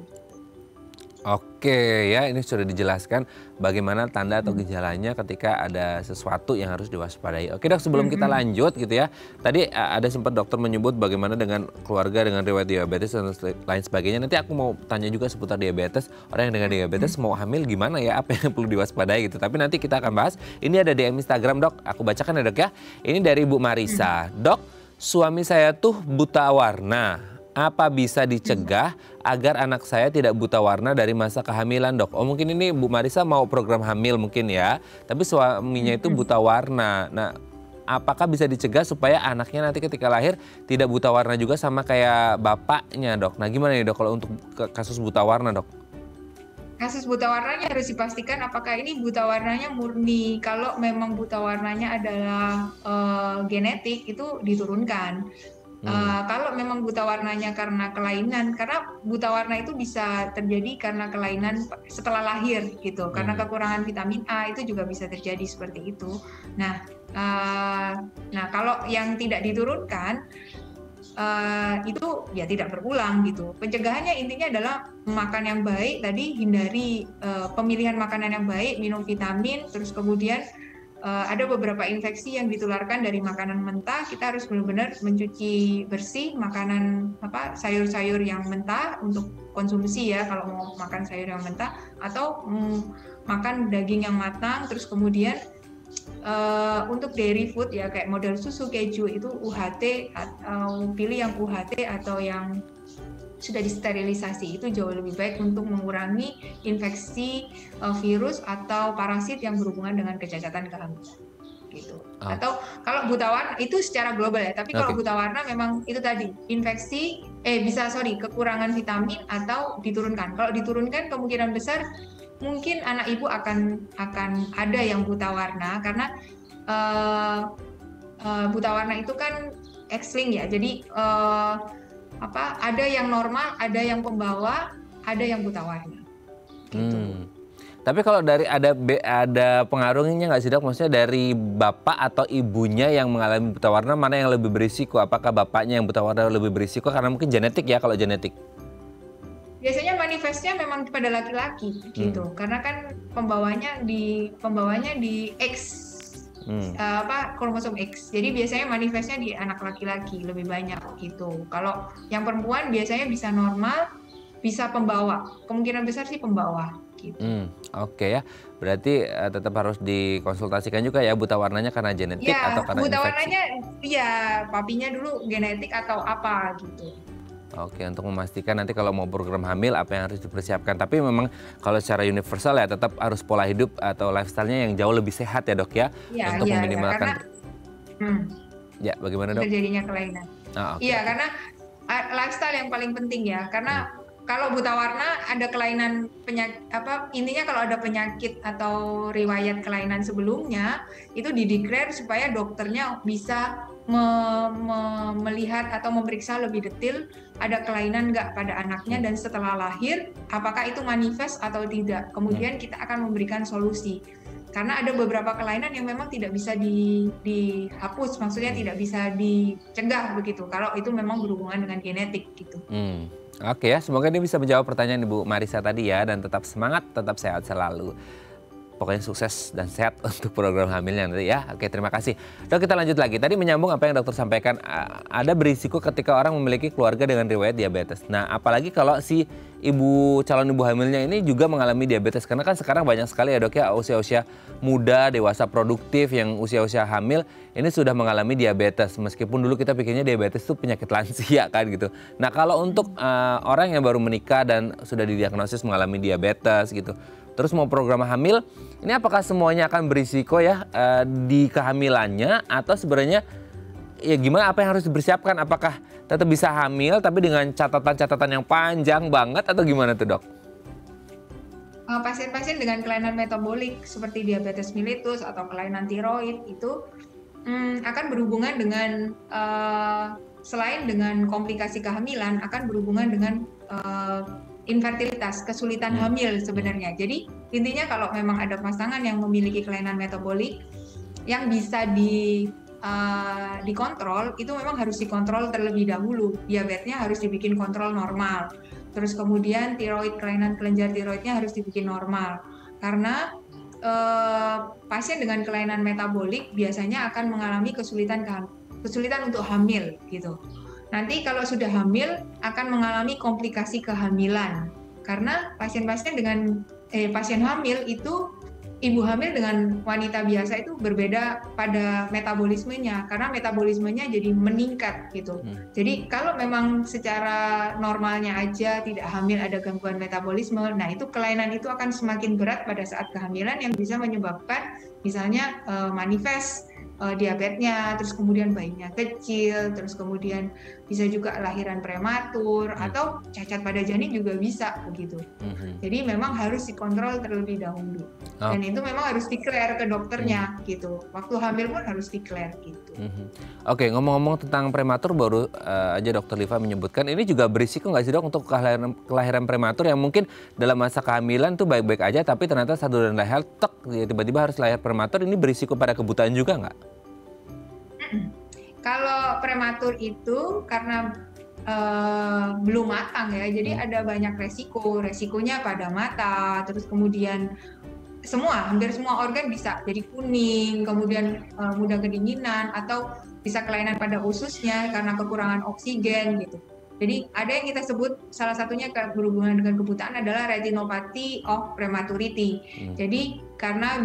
Oke ya, ini sudah dijelaskan bagaimana tanda atau gejalanya ketika ada sesuatu yang harus diwaspadai. Oke dok, sebelum kita lanjut gitu ya, tadi ada sempat dokter menyebut bagaimana dengan keluarga dengan riwayat diabetes dan lain sebagainya. Nanti aku mau tanya juga seputar diabetes, orang yang dengan diabetes mau hamil gimana ya, apa yang perlu diwaspadai gitu. Tapi nanti kita akan bahas, ini ada DM Instagram dok, aku bacakan ya dok ya. Ini dari Bu Marisa, dok suami saya tuh buta warna. Apa bisa dicegah agar anak saya tidak buta warna dari masa kehamilan dok? Oh mungkin ini Bu Marisa mau program hamil mungkin ya, tapi suaminya itu buta warna. Nah apakah bisa dicegah supaya anaknya nanti ketika lahir tidak buta warna juga sama kayak bapaknya dok? Nah gimana nih dok kalau untuk kasus buta warna dok? Kasus buta warnanya harus dipastikan apakah ini buta warnanya murni. Kalau memang buta warnanya adalah genetik itu diturunkan. Kalau memang buta warnanya karena kelainan, karena buta warna itu bisa terjadi karena kelainan setelah lahir gitu, karena kekurangan vitamin A itu juga bisa terjadi seperti itu. Nah kalau yang tidak diturunkan itu ya tidak berulang gitu. Pencegahannya intinya adalah makan yang baik, tadi hindari pemilihan makanan yang baik, minum vitamin, terus kemudian ada beberapa infeksi yang ditularkan dari makanan mentah. Kita harus benar-benar mencuci bersih makanan sayur-sayur yang mentah untuk konsumsi ya kalau mau makan sayur yang mentah, atau makan daging yang matang. Terus kemudian untuk dairy food ya kayak model susu, keju itu UHT, pilih yang UHT atau yang sudah disterilisasi, itu jauh lebih baik untuk mengurangi infeksi virus atau parasit yang berhubungan dengan kecacatan kehamilan gitu. Atau kalau buta warna itu secara global ya, tapi kalau buta warna memang itu tadi infeksi kekurangan vitamin atau diturunkan. Kalau diturunkan kemungkinan besar mungkin anak ibu akan ada yang buta warna karena buta warna itu kan X-linked ya. Jadi ada yang normal, ada yang pembawa, ada yang buta warna. Gitu. Tapi kalau dari ada pengaruhnya nggak sih dok? Maksudnya dari bapak atau ibunya yang mengalami buta warna mana yang lebih berisiko? Apakah bapaknya yang buta warna lebih berisiko karena mungkin genetik ya kalau genetik? Biasanya manifestnya memang pada laki-laki gitu, karena kan pembawanya di X. Kromosom X. Jadi biasanya manifestnya di anak laki-laki lebih banyak gitu. Kalau yang perempuan biasanya bisa normal, bisa pembawa. Kemungkinan besar sih pembawa. Gitu. Oke ya, berarti tetap harus dikonsultasikan juga ya buta warnanya karena genetik Ya, atau karena buta infeksi? warnanya, ya papinya dulu genetik atau apa gitu. Oke, untuk memastikan nanti kalau mau program hamil apa yang harus dipersiapkan. Tapi memang kalau secara universal ya tetap harus pola hidup atau lifestyle-nya yang jauh lebih sehat ya dok ya, untuk meminimalkan. Ya, bagaimana dok? Terjadinya kelainan. Iya, karena lifestyle yang paling penting ya, karena kalau buta warna ada kelainan penyakit intinya kalau ada penyakit atau riwayat kelainan sebelumnya itu dideklar supaya dokternya bisa melihat atau memeriksa lebih detail ada kelainan nggak pada anaknya dan setelah lahir apakah itu manifest atau tidak. Kemudian kita akan memberikan solusi. Karena ada beberapa kelainan yang memang tidak bisa dihapus, maksudnya tidak bisa dicegah begitu. Kalau itu memang berhubungan dengan genetik gitu. Oke ya, semoga ini bisa menjawab pertanyaan Ibu Marisa tadi ya, dan tetap semangat, tetap sehat selalu. Pokoknya sukses dan sehat untuk program hamilnya nanti ya. Oke, terima kasih. Dok, kita lanjut lagi. Tadi menyambung apa yang dokter sampaikan, ada berisiko ketika orang memiliki keluarga dengan riwayat diabetes. Nah, apalagi kalau si calon ibu hamilnya ini juga mengalami diabetes. Karena kan sekarang banyak sekali ya dok ya, usia-usia muda, dewasa produktif yang usia-usia hamil ini sudah mengalami diabetes. Meskipun dulu kita pikirnya diabetes itu penyakit lansia kan gitu. Nah, kalau untuk orang yang baru menikah dan sudah didiagnosis mengalami diabetes gitu, terus mau program hamil, ini apakah semuanya akan berisiko ya di kehamilannya atau sebenarnya ya gimana, apa yang harus dipersiapkan? Apakah tetap bisa hamil tapi dengan catatan-catatan yang panjang banget atau gimana tuh dok? Pasien-pasien dengan kelainan metabolik seperti diabetes mellitus atau kelainan tiroid itu akan berhubungan dengan selain dengan komplikasi kehamilan akan berhubungan dengan infertilitas, kesulitan hamil sebenarnya. Jadi intinya kalau memang ada pasangan yang memiliki kelainan metabolik yang bisa dikontrol, itu memang harus dikontrol terlebih dahulu. Diabetesnya harus dibikin kontrol normal. Terus kemudian kelainan kelenjar tiroidnya harus dibikin normal. Karena pasien dengan kelainan metabolik biasanya akan mengalami kesulitan untuk hamil gitu. Nanti kalau sudah hamil akan mengalami komplikasi kehamilan karena pasien hamil itu ibu hamil dengan wanita biasa itu berbeda pada metabolismenya karena metabolismenya jadi meningkat gitu. Jadi kalau memang secara normalnya aja tidak hamil ada gangguan metabolisme, nah itu kelainan itu akan semakin berat pada saat kehamilan yang bisa menyebabkan misalnya manifest diabetesnya, terus kemudian bayinya kecil, terus kemudian bisa juga lahiran prematur atau cacat pada janin juga bisa begitu. Jadi memang harus dikontrol terlebih dahulu. Dan itu memang harus declare ke dokternya gitu. Waktu hamil pun harus declare gitu. Oke, ngomong-ngomong tentang prematur, baru aja dokter Liva menyebutkan ini juga berisiko nggak sih dok untuk kelahiran prematur yang mungkin dalam masa kehamilan tuh baik-baik aja tapi ternyata saluran leher tiba-tiba harus lahir prematur, ini berisiko pada kebutaan juga nggak? Kalau prematur itu karena belum matang ya, jadi ada banyak resikonya pada mata, terus kemudian hampir semua organ bisa jadi kuning, kemudian mudah kedinginan atau bisa kelainan pada ususnya karena kekurangan oksigen gitu. Jadi ada yang kita sebut salah satunya berhubungan dengan kebutaan adalah retinopathy of prematurity. Jadi karena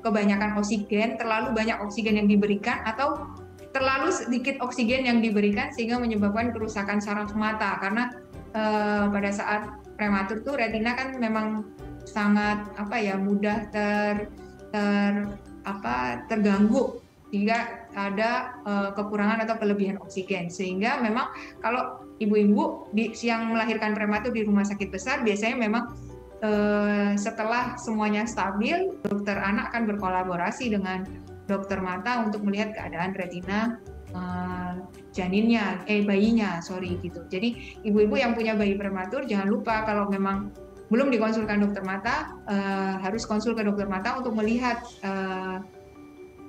kebanyakan oksigen, terlalu banyak oksigen yang diberikan atau terlalu sedikit oksigen yang diberikan sehingga menyebabkan kerusakan saraf mata. Karena pada saat prematur tuh retina kan memang sangat mudah terganggu jika ada kekurangan atau kelebihan oksigen, sehingga memang kalau ibu-ibu yang melahirkan prematur di rumah sakit besar biasanya memang setelah semuanya stabil, dokter anak akan berkolaborasi dengan dokter mata untuk melihat keadaan retina bayinya gitu. Jadi ibu-ibu yang punya bayi prematur jangan lupa kalau memang belum dikonsulkan dokter mata, harus konsul ke dokter mata untuk melihat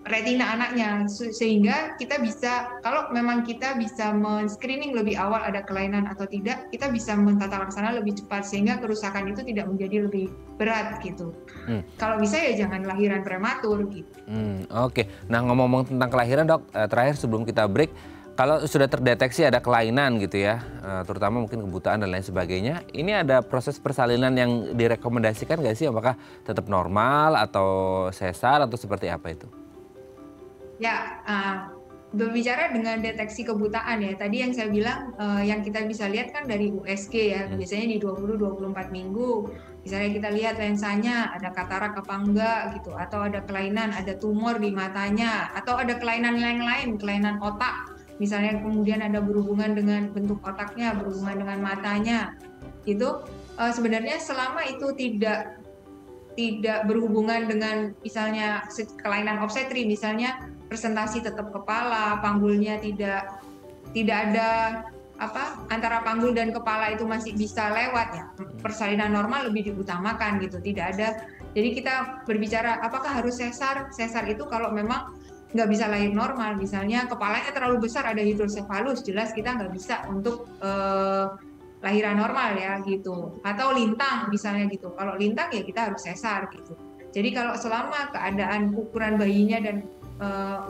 retina anaknya, sehingga kita bisa, kalau memang kita bisa men-screening lebih awal ada kelainan atau tidak, kita bisa mentata laksana lebih cepat sehingga kerusakan itu tidak menjadi lebih berat gitu. Kalau bisa ya jangan lahiran prematur gitu. Oke. Nah, ngomong-ngomong tentang kelahiran dok, terakhir sebelum kita break, Kalau sudah terdeteksi ada kelainan gitu ya, terutama mungkin kebutaan dan lain sebagainya, ini ada proses persalinan yang direkomendasikan nggak sih? Apakah tetap normal atau sesar atau seperti apa itu? Ya, berbicara dengan deteksi kebutaan ya, tadi yang saya bilang yang kita bisa lihat kan dari USG ya, biasanya di 20-24 minggu. Misalnya kita lihat lensanya ada katarak apa enggak gitu, atau ada kelainan, ada tumor di matanya, atau ada kelainan yang lain, kelainan otak. Misalnya kemudian ada berhubungan dengan bentuk otaknya, berhubungan dengan matanya. Itu sebenarnya selama itu tidak berhubungan dengan misalnya kelainan obstetri, misalnya presentasi tetap kepala, panggulnya tidak ada antara panggul dan kepala itu masih bisa lewat ya, persalinan normal lebih diutamakan gitu, tidak ada. Jadi kita berbicara apakah harus sesar? Sesar itu kalau memang nggak bisa lahir normal, misalnya kepalanya terlalu besar ada hidrosefalus, jelas kita nggak bisa untuk lahiran normal ya gitu, atau lintang misalnya gitu. Kalau lintang ya kita harus sesar gitu. Jadi kalau selama keadaan ukuran bayinya dan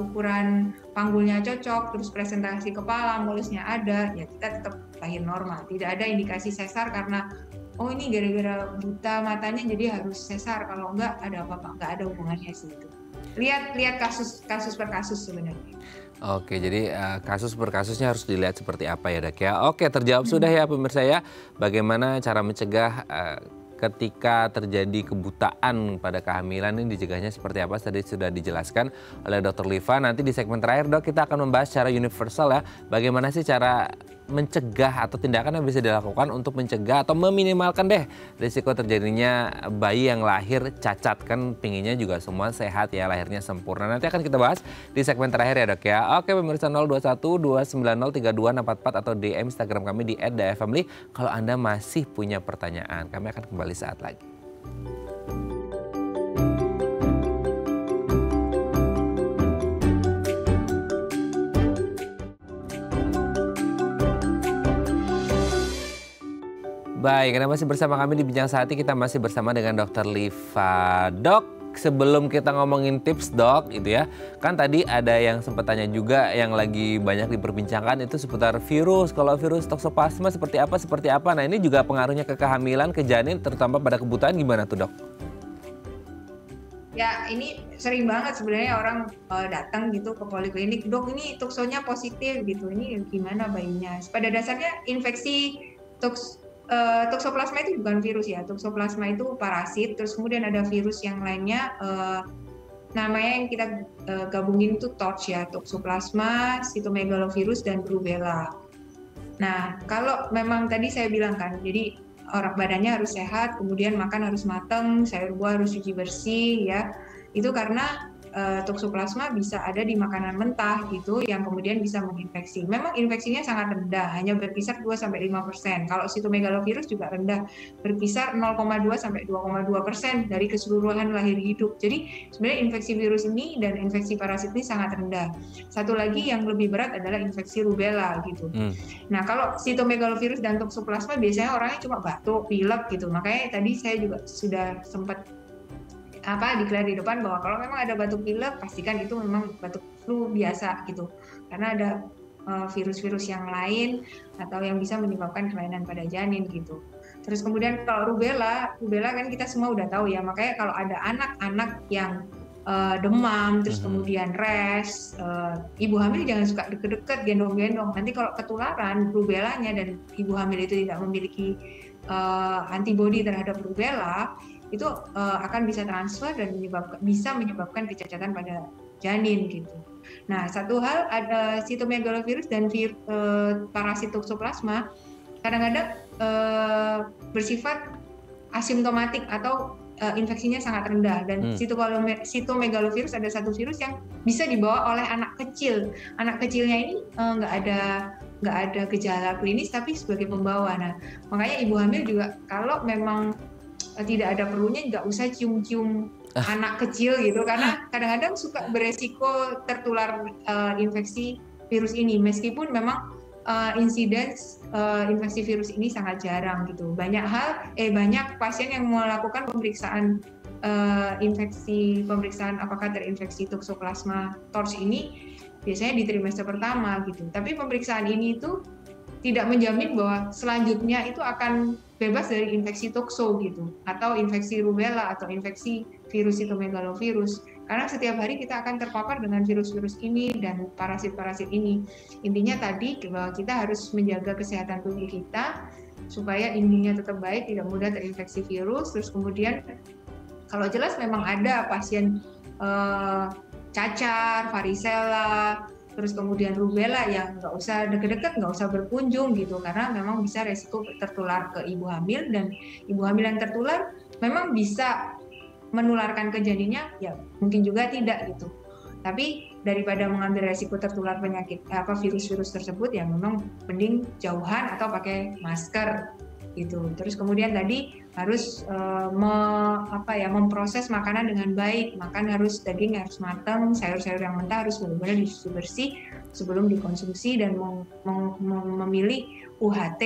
ukuran panggulnya cocok, terus presentasi kepala, mulusnya ada, ya kita tetap lahir normal. Tidak ada indikasi sesar karena oh ini gara-gara buta matanya jadi harus sesar. Kalau enggak ada apa-apa, enggak ada hubungannya sih itu. Lihat kasus per kasus sebenarnya. Oke, jadi kasus per kasusnya harus dilihat seperti apa ya Dok ya. Oke, terjawab sudah ya pemirsa ya. Bagaimana cara mencegah ketika terjadi kebutaan pada kehamilan ini dicegahnya seperti apa tadi sudah dijelaskan oleh Dr. Liva. Nanti di segmen terakhir Dok kita akan membahas secara universal ya. Bagaimana sih cara mencegah atau tindakan yang bisa dilakukan untuk mencegah atau meminimalkan deh risiko terjadinya bayi yang lahir cacat. Kan pinginnya juga semua sehat ya, lahirnya sempurna. Nanti akan kita bahas di segmen terakhir ya Dok ya. Oke pemirsa 021 290 3264 atau DM Instagram kami di @dafamily kalau Anda masih punya pertanyaan. Kami akan kembali saat lagi. Baik, Anda masih bersama kami di Bincang Sehati, kita masih bersama dengan Dr. Liva. Dok, sebelum kita ngomongin tips dok, itu ya, kan tadi ada yang sempat tanya juga yang lagi banyak diperbincangkan itu seputar virus. Kalau virus toksoplasma seperti apa? Nah ini juga pengaruhnya ke kehamilan, ke janin, terutama pada kebutaan gimana tuh dok? Ya ini sering banget sebenarnya orang datang gitu ke poliklinik, dok ini toksonya positif gitu, ini gimana bayinya? Pada dasarnya infeksi toksoplasma itu bukan virus ya, toksoplasma itu parasit, terus kemudian ada virus yang lainnya, namanya yang kita gabungin itu TORCH ya, toksoplasma, cytomegalovirus, dan rubella. Nah, kalau memang tadi saya bilang kan, jadi orang badannya harus sehat, kemudian makan harus matang, sayur buah harus cuci bersih ya, itu karena toksoplasma bisa ada di makanan mentah gitu yang kemudian bisa menginfeksi. Memang infeksinya sangat rendah, hanya berkisar 2-5%. Kalau cytomegalovirus juga rendah, berkisar 0,2-2,2% dari keseluruhan lahir hidup. Jadi sebenarnya infeksi virus ini dan infeksi parasit ini sangat rendah. Satu lagi yang lebih berat adalah infeksi rubella gitu. Nah kalau cytomegalovirus dan toksoplasma biasanya orangnya cuma batuk, pilek gitu. Makanya tadi saya juga sudah sempat declare di depan bahwa kalau memang ada batuk pilek pastikan itu memang batuk flu biasa gitu, karena ada virus-virus yang lain atau yang bisa menyebabkan kelainan pada janin gitu. Terus kemudian kalau rubella kan kita semua udah tahu ya, makanya kalau ada anak-anak yang demam terus kemudian rash, ibu hamil jangan suka deket-deket, gendong-gendong, nanti kalau ketularan rubellanya dan ibu hamil itu tidak memiliki antibodi terhadap rubella, itu akan bisa transfer dan bisa menyebabkan kecacatan pada janin gitu. Nah, satu hal ada cytomegalovirus dan parasit toksoplasma kadang-kadang bersifat asimptomatik atau infeksinya sangat rendah, dan cytomegalovirus ada satu virus yang bisa dibawa oleh anak kecil. Anak kecilnya ini nggak ada gejala klinis tapi sebagai pembawa. Nah, makanya ibu hamil juga kalau memang tidak ada perlunya nggak usah cium-cium anak kecil gitu, karena kadang-kadang suka beresiko tertular infeksi virus ini, meskipun memang insiden infeksi virus ini sangat jarang gitu. Banyak pasien yang melakukan pemeriksaan pemeriksaan apakah terinfeksi toksoplasma TORCH ini biasanya di trimester pertama gitu. Tapi pemeriksaan ini itu tidak menjamin bahwa selanjutnya itu akan bebas dari infeksi tokso gitu, atau infeksi rubella atau infeksi virus sitomegalovirus. Karena setiap hari kita akan terpapar dengan virus-virus ini dan parasit-parasit ini. Intinya tadi bahwa kita harus menjaga kesehatan tubuh kita supaya imunnya tetap baik, tidak mudah terinfeksi virus. Terus kemudian kalau jelas memang ada pasien cacar, varicella, terus kemudian rubella yang nggak usah deket-deket, nggak usah berkunjung gitu, karena memang bisa resiko tertular ke ibu hamil, dan ibu hamil yang tertular memang bisa menularkan ke janinnya, ya mungkin juga tidak gitu. Tapi daripada mengambil resiko tertular penyakit virus-virus tersebut, ya memang mending jauhan atau pakai masker gitu. Terus kemudian tadi harus memproses makanan dengan baik, makan harus daging harus matang, sayur-sayur yang mentah harus benar-benar dicuci bersih sebelum dikonsumsi, dan memilih UHT,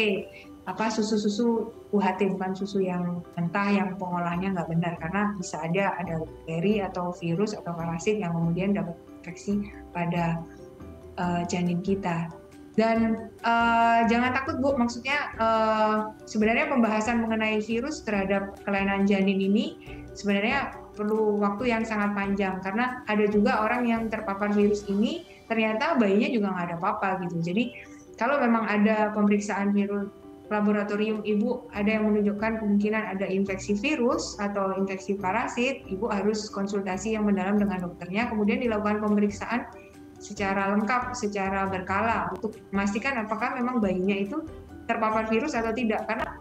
susu-susu UHT, bukan susu yang mentah yang pengolahnya nggak benar, karena bisa ada bakteri atau virus atau parasit yang kemudian dapat infeksi pada janin kita. Dan jangan takut Bu, maksudnya sebenarnya pembahasan mengenai virus terhadap kelainan janin ini sebenarnya perlu waktu yang sangat panjang, karena ada juga orang yang terpapar virus ini ternyata bayinya juga nggak ada apa-apa gitu. Jadi kalau memang ada pemeriksaan virus laboratorium ibu ada yang menunjukkan kemungkinan ada infeksi virus atau infeksi parasit, ibu harus konsultasi yang mendalam dengan dokternya, kemudian dilakukan pemeriksaan secara lengkap, secara berkala untuk memastikan apakah memang bayinya itu terpapar virus atau tidak. Karena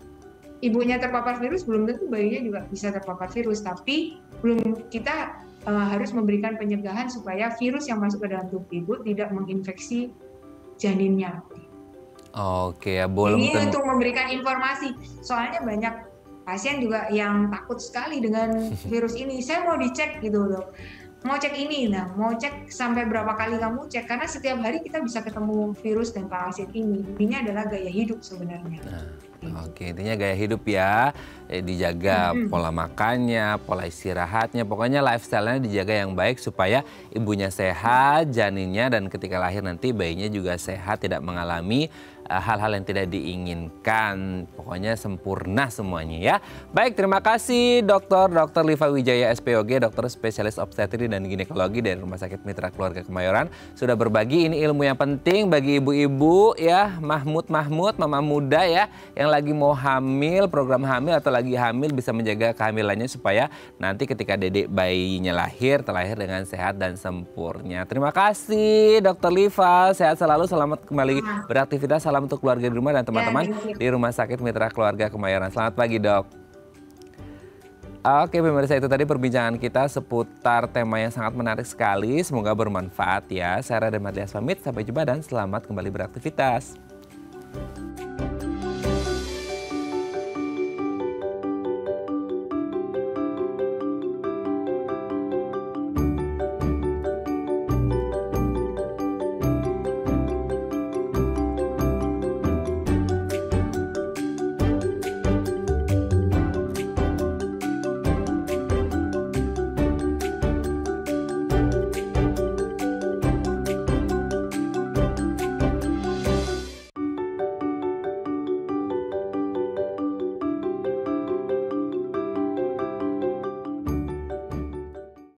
ibunya terpapar virus belum tentu bayinya juga bisa terpapar virus, tapi kita harus memberikan pencegahan supaya virus yang masuk ke dalam tubuh ibu tidak menginfeksi janinnya. Oke, ya boleh. Ini untuk memberikan informasi, soalnya banyak pasien juga yang takut sekali dengan virus ini. Saya mau dicek gitu loh. Mau cek ini, mau cek sampai berapa kali kamu cek, karena setiap hari kita bisa ketemu virus dan parasit ini. Intinya adalah gaya hidup sebenarnya. Oke, intinya gaya hidup ya, dijaga pola makannya, pola istirahatnya, pokoknya lifestyle-nya dijaga yang baik supaya ibunya sehat, janinnya, dan ketika lahir nanti bayinya juga sehat, tidak mengalami hal-hal yang tidak diinginkan. Pokoknya sempurna semuanya ya. Baik, terima kasih Dr. Liva Wijaya SPOG, dokter spesialis obstetri dan ginekologi dari Rumah Sakit Mitra Keluarga Kemayoran, sudah berbagi ini ilmu yang penting bagi ibu-ibu ya, Mahmud, mama muda ya, yang lagi mau hamil, program hamil atau lagi hamil, bisa menjaga kehamilannya supaya nanti ketika dedek bayinya lahir, terlahir dengan sehat dan sempurna. Terima kasih Dr. Liva, sehat selalu, selamat kembali beraktivitas. Salam untuk keluarga di rumah dan teman-teman di Rumah Sakit Mitra Keluarga Kemayoran. Selamat pagi Dok. Oke pemirsa, itu tadi perbincangan kita seputar tema yang sangat menarik sekali. Semoga bermanfaat ya. Saya Raden Matias pamit, sampai jumpa dan selamat kembali beraktivitas.